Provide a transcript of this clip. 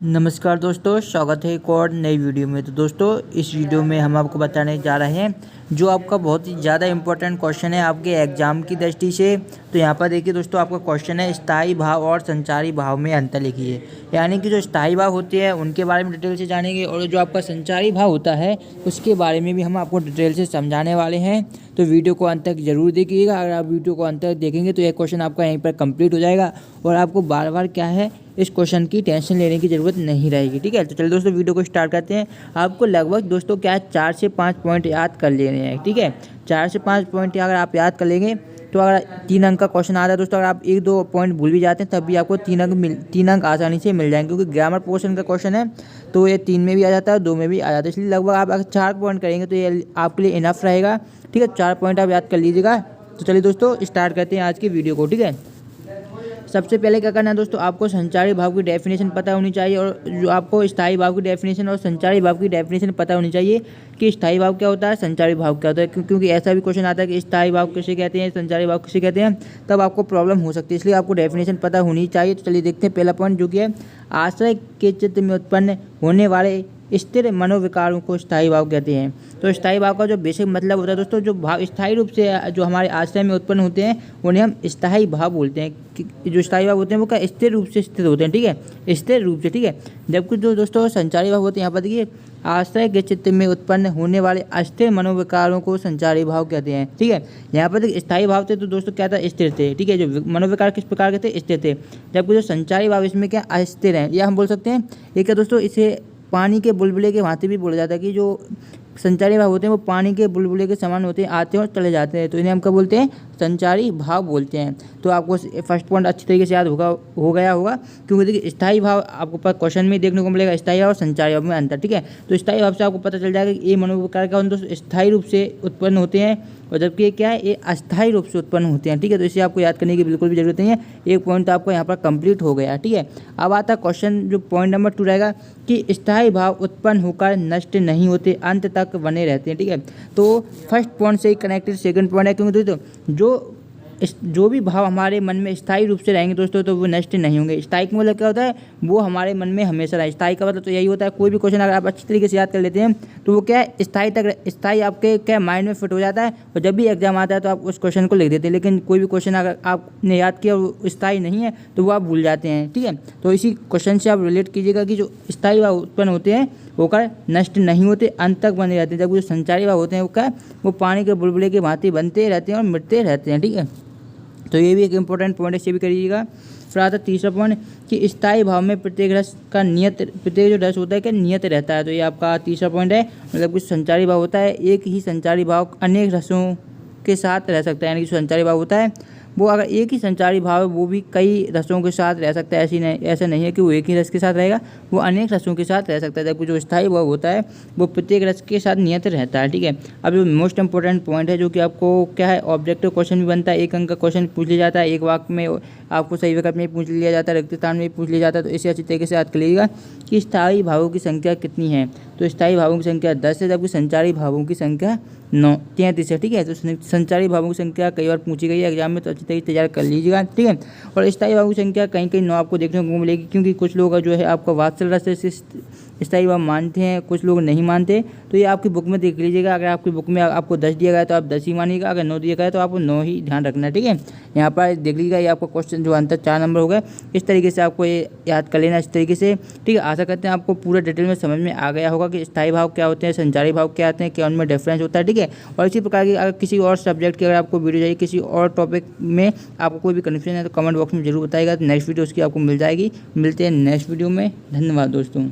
नमस्कार दोस्तों, स्वागत है एक और नई वीडियो में। तो दोस्तों, इस वीडियो में हम आपको बताने जा रहे हैं जो आपका बहुत ही ज़्यादा इम्पोर्टेंट क्वेश्चन है आपके एग्जाम की दृष्टि से। तो यहाँ पर देखिए दोस्तों, आपका क्वेश्चन है स्थायी भाव और संचारी भाव में अंतर लिखिए। यानी कि जो स्थायी भाव होते हैं उनके बारे में डिटेल से जानेंगे और जो आपका संचारी भाव होता है उसके बारे में भी हम आपको डिटेल से समझाने वाले हैं। तो वीडियो को अंत तक जरूर देखिएगा। अगर आप वीडियो को अंत तक देखेंगे तो यह क्वेश्चन आपका यहीं पर कंप्लीट हो जाएगा और आपको बार बार क्या है इस क्वेश्चन की टेंशन लेने की ज़रूरत नहीं रहेगी। ठीक है, तो चलिए दोस्तों वीडियो को स्टार्ट करते हैं। आपको लगभग दोस्तों क्या है 4 से 5 पॉइंट याद कर लेने हैं। ठीक है, 4 से 5 पॉइंट अगर आप याद कर लेंगे तो अगर 3 अंक का क्वेश्चन आता है दोस्तों, अगर आप 1-2 पॉइंट भूल भी जाते हैं तब भी आपको 3 अंक आसानी से मिल जाएंगे, क्योंकि ग्रामर पोर्शन का क्वेश्चन है तो ये 3 में भी आ जाता है, 2 में भी आ जाता है। इसलिए लगभग आप अगर 4 पॉइंट करेंगे तो ये आपके लिए इनफ रहेगा। ठीक है, 4 पॉइंट आप याद कर लीजिएगा। तो चलिए दोस्तों स्टार्ट करते हैं आज की वीडियो को। ठीक है, सबसे पहले क्या करना है दोस्तों, आपको संचारी भाव की डेफिनेशन पता होनी चाहिए और जो आपको स्थायी भाव की डेफिनेशन और संचारी भाव की डेफिनेशन पता होनी चाहिए कि स्थायी भाव क्या होता है, संचारी भाव क्या होता है। क्योंकि ऐसा भी क्वेश्चन आता है कि स्थायी भाव किसे कहते हैं, संचारी भाव किसे कहते हैं, तब आपको प्रॉब्लम हो सकती है। इसलिए आपको डेफिनेशन पता होनी चाहिए। तो चलिए देखते हैं पहला पॉइंट जो कि है आश्रय के चित्त में उत्पन्न होने वाले स्थिर मनोविकारों को स्थायी भाव कहते हैं। तो स्थायी भाव का जो बेसिक मतलब होता है दोस्तों, जो भाव स्थायी रूप से जो हमारे आश्रय में उत्पन्न होते हैं उन्हें हम स्थायी भाव बोलते हैं। जो स्थायी भाव होते हैं वो क्या स्थिर रूप से स्थित होते हैं। ठीक है, स्थिर रूप से। ठीक है, जबकि जो दोस्तों संचारी भाव होते हैं, यहाँ पर देखिए आश्रय के चित्त में उत्पन्न होने वाले अस्थिर मनोविकारों को संचारी भाव कहते हैं। ठीक है, यहाँ पर देखिए स्थायी भाव थे तो दोस्तों क्या था, स्थिर थे। ठीक है, जो मनोविकार किस प्रकार के थे, स्थिर थे। जबकि जो संचारी भाव इसमें क्या अस्थिर हैं, या हम बोल सकते हैं ये क्या दोस्तों, इसे पानी के बुलबुले के भांति भी बोला जाता है कि जो संचारी भाव होते हैं वो पानी के बुलबुले के समान होते हैं, आते हैं और चले जाते हैं, तो इन्हें हम क्या बोलते हैं, संचारी भाव बोलते हैं। तो आपको फर्स्ट पॉइंट अच्छी तरीके से याद हो गया होगा, क्योंकि देखिए स्थायी भाव आपको पास क्वेश्चन में देखने को मिलेगा, स्थायी भाव और संचारी भाव में अंतर। ठीक है, तो स्थायी भाव से आपको पता चल जाएगा कि ये मनोविकार क्या होते हैं, स्थायी रूप से उत्पन्न होते हैं और जबकि ये क्या है, ये अस्थायी रूप से उत्पन्न होते हैं। ठीक है, तो इसे आपको याद करने की बिल्कुल भी जरूरत नहीं है। एक पॉइंट तो आपको यहाँ पर कंप्लीट हो गया। ठीक है, अब आता क्वेश्चन जो पॉइंट नंबर 2 रहेगा कि स्थायी भाव उत्पन्न होकर नष्ट नहीं होते, अंत तक बने रहते हैं। ठीक है, तो फर्स्ट पॉइंट से ही कनेक्टेड सेकंड पॉइंट है, क्योंकि दोस्तों जो भी भाव हमारे मन में स्थायी रूप से रहेंगे दोस्तों तो वो नष्ट नहीं होंगे। स्थायी का मतलब क्या होता है, वो हमारे मन में हमेशा रहे। स्थायी का मतलब तो यही होता है, कोई भी क्वेश्चन अगर आप अच्छी तरीके से याद कर लेते हैं तो वो क्या है, स्थायी आपके क्या माइंड में फिट हो जाता है और जब भी एग्जाम आता है तो आप उस क्वेश्चन को लिख देते हैं। लेकिन कोई भी क्वेश्चन अगर आपने याद किया वो स्थायी नहीं है तो वो आप भूल जाते हैं। ठीक है, तो इसी क्वेश्चन से आप रिलेट कीजिएगा कि जो स्थायी भाव उत्पन्न होते हैं वो क्या नष्ट नहीं होते, अंत तक बने रहते हैं। जबकि जो संचारी भाव होते हैं वो क्या, वो पानी के बुलबुले की भांति बनते रहते हैं और मिटते रहते हैं। ठीक है, तो ये भी एक इम्पोर्टेंट पॉइंट है, इसे भी करिएगा। फिर आता है तीसरा पॉइंट कि स्थायी भाव में प्रत्येक रस का प्रत्येक जो रस होता है क्या नियत रहता है। तो ये आपका तीसरा पॉइंट है। मतलब कि संचारी भाव होता है, एक ही संचारी भाव अनेक रसों के साथ रह सकता है। यानी कि संचारी भाव होता है वो अगर एक ही संचारी भाव है वो भी कई रसों के साथ रह सकता है। ऐसा नहीं है कि वो एक ही रस के साथ रहेगा, वो अनेक रसों के साथ रह सकता है। जबकि जो स्थायी भाव होता है वो प्रत्येक रस के साथ नियत रहता है। ठीक है, अब जो मोस्ट इंपॉर्टेंट पॉइंट है जो कि आपको क्या है ऑब्जेक्टिव क्वेश्चन भी बनता है, 1 अंक का क्वेश्चन पूछ लिया जाता है, एक वाक्य में आपको सही विकल्प में पूछ लिया जाता है, रिक्त स्थान में पूछ लिया जाता है। तो इसे अच्छी तरीके से याद कर लीजिएगा कि स्थायी भावों की संख्या कितनी है। तो स्थायी भावों की संख्या 10 है, जबकि संचारी भावों की संख्या 33 है। ठीक है, तो संचारी भावों की संख्या कई बार पूछी गई है एग्जाम में, तो अच्छी तरीके से तैयार कर लीजिएगा। ठीक है, और स्थायी भावों की संख्या कहीं कहीं 9 आपको देखने को मिलेगी, क्योंकि कुछ लोग जो है आपको वात्सल रस से स्थायी भाव मानते हैं, कुछ लोग नहीं मानते। तो ये आपकी बुक में देख लीजिएगा। अगर आपकी बुक में आपको 10 दिया गया है तो आप 10 ही मानिएगा, अगर 9 दिया गया है तो आपको 9 ही ध्यान रखना है। ठीक है, यहाँ पर देख लीजिएगा, ये आपका क्वेश्चन जो अंतर 4 नंबर हो गया। इस तरीके से आपको ये याद कर लेना, इस तरीके से। ठीक है, आशा करते हैं आपको पूरा डिटेल में समझ में आ गया होगा कि स्थायी भाव क्या होते हैं, संचारी भाव क्या आते हैं, क्या उनमें डिफरेंस होता है। ठीक है, और इसी प्रकार की अगर किसी और सब्जेक्ट की अगर आपको वीडियो चाहिए, किसी और टॉपिक में आपको कोई भी कन्फ्यूजन है तो कमेंट बॉक्स में जरूर बताइएगा। तो नेक्स्ट वीडियो उसकी आपको मिल जाएगी। मिलते हैं नेक्स्ट वीडियो में। धन्यवाद दोस्तों।